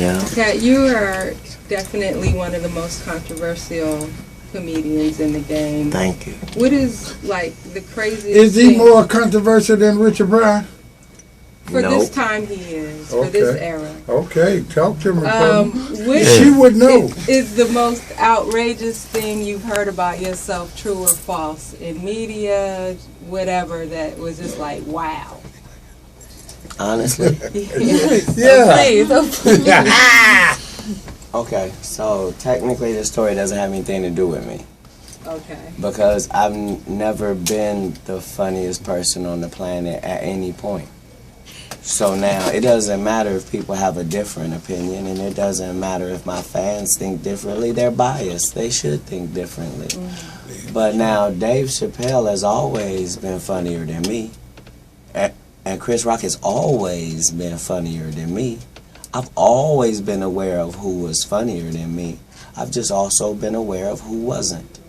Yeah. Katt, you are definitely one of the most controversial comedians in the game. Thank you. What is like the craziest? Is he more controversial than Richard Pryor? For Nope. this time, he is. For this era. Okay, talk to me. Which she would know. Is the most outrageous thing you've heard about yourself, true or false, in media, whatever, that was just like, wow? Honestly. Yeah. Please. Okay, so technically the story doesn't have anything to do with me. Okay. Because I've never been the funniest person on the planet at any point. So now, it doesn't matter if people have a different opinion, and it doesn't matter if my fans think differently. They're biased. They should think differently. But now, Dave Chappelle has always been funnier than me. And Chris Rock has always been funnier than me. I've always been aware of who was funnier than me. I've just also been aware of who wasn't.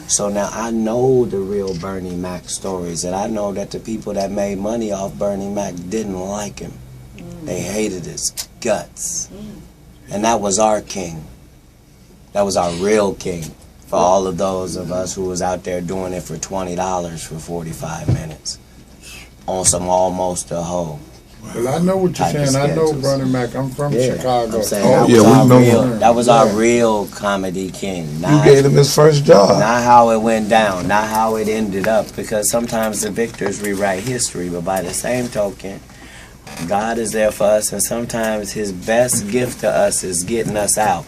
So now I know the real Bernie Mac stories, and I know that the people that made money off Bernie Mac didn't like him. They hated his guts. And that was our king. That was our real king. For all of those of us who was out there doing it for $20 for 45 minutes. On some almost a hoe. Well, I know what you're saying. I know Bernie Mac. I'm from Chicago. I'm saying that was our real comedy king. You gave him his first job. Not how it went down, not how it ended up, because sometimes the victors rewrite history, but by the same token, God is there for us, and sometimes his best gift to us is getting us out.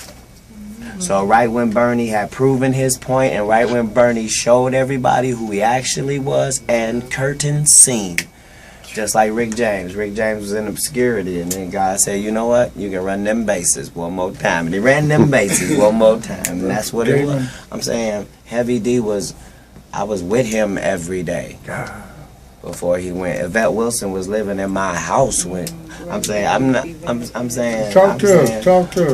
So right when Bernie had proven his point, and right when Bernie showed everybody who he actually was, and curtain scene. Just like Rick James. Rick James was in obscurity, and then God said, you know what? You can run them bases one more time. And he ran them bases one more time. And that's what it was. I'm saying Heavy D I was with him every day before he went. Yvette Wilson was living in my house when, I'm saying, I'm saying. Talk to us.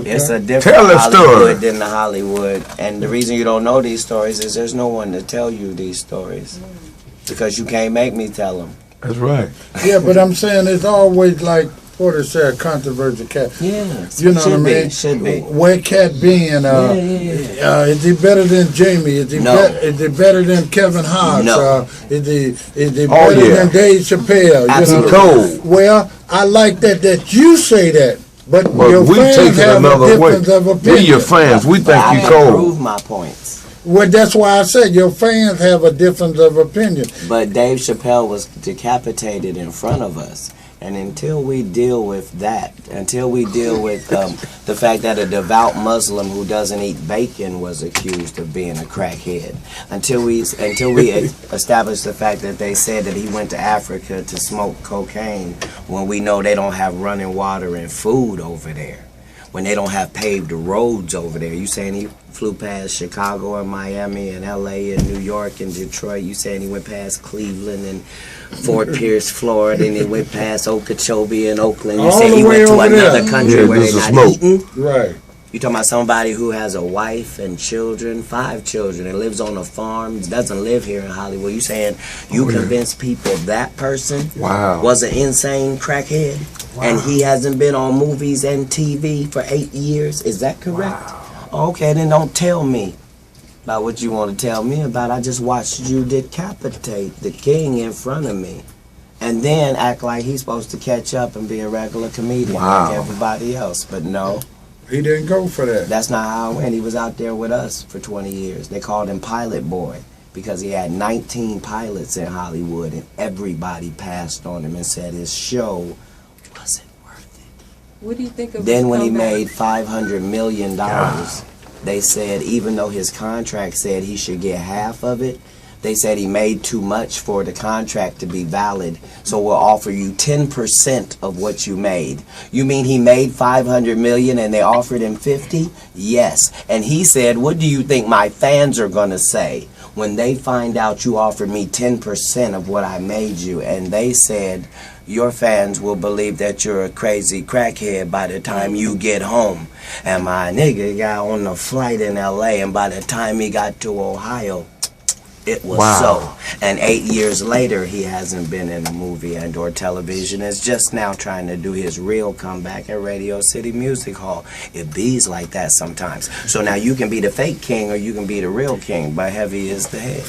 It's a different Hollywood than the Hollywood. And the reason you don't know these stories is there's no one to tell you these stories. Because you can't make me tell them. That's right. Yeah, but I'm saying it's always like what it said, controversial Katt. Yeah, you know what I mean. Should be. Where Katt being? Is he better than Jamie? Is he is he better than Kevin Hart? No. Is he better than Dave Chappelle? Absolutely. Well, I like that you say that. But your we fans take it have another a way. difference of opinion. We your fans. We think you cold. I prove my points. Well, that's why I said your fans have a difference of opinion. But Dave Chappelle was decapitated in front of us. And until we deal with that, until we deal with the fact that a devout Muslim who doesn't eat bacon was accused of being a crackhead, until we establish the fact that they said that he went to Africa to smoke cocaine when we know they don't have running water and food over there, when they don't have paved roads over there. You saying he flew past Chicago and Miami and LA and New York and Detroit. You saying he went past Cleveland and Fort Pierce, Florida, and he went past Okeechobee and Oakland. You say he went to another country where they're not eating? Right. You talking about somebody who has a wife and children, 5 children, and lives on a farm, doesn't live here in Hollywood. You saying you convinced people that person was an insane crackhead? And he hasn't been on movies and TV for 8 years? Is that correct? Okay, then don't tell me about what you want to tell me about. I just watched you decapitate the king in front of me. And then act like he's supposed to catch up and be a regular comedian like everybody else. But no. He didn't go for that. That's not how it went. He was out there with us for 20 years. They called him Pilot Boy because he had 19 pilots in Hollywood, and everybody passed on him and said his show wasn't worth it. What do you think of Then when he made $500 million, they said even though his contract said he should get half of it, they said he made too much for the contract to be valid, so we'll offer you 10% of what you made. You mean he made $500 million and they offered him 50? Yes. And he said, what do you think my fans are going to say when they find out you offered me 10% of what I made you? And they said, your fans will believe that you're a crazy crackhead by the time you get home. And my nigga got on a flight in LA, and by the time he got to Ohio, It was Wow. so. And 8 years later, he hasn't been in a movie and or television. Is just now trying to do his real comeback at Radio City Music Hall. It bees like that sometimes. So now you can be the fake king or you can be the real king, but heavy is the head.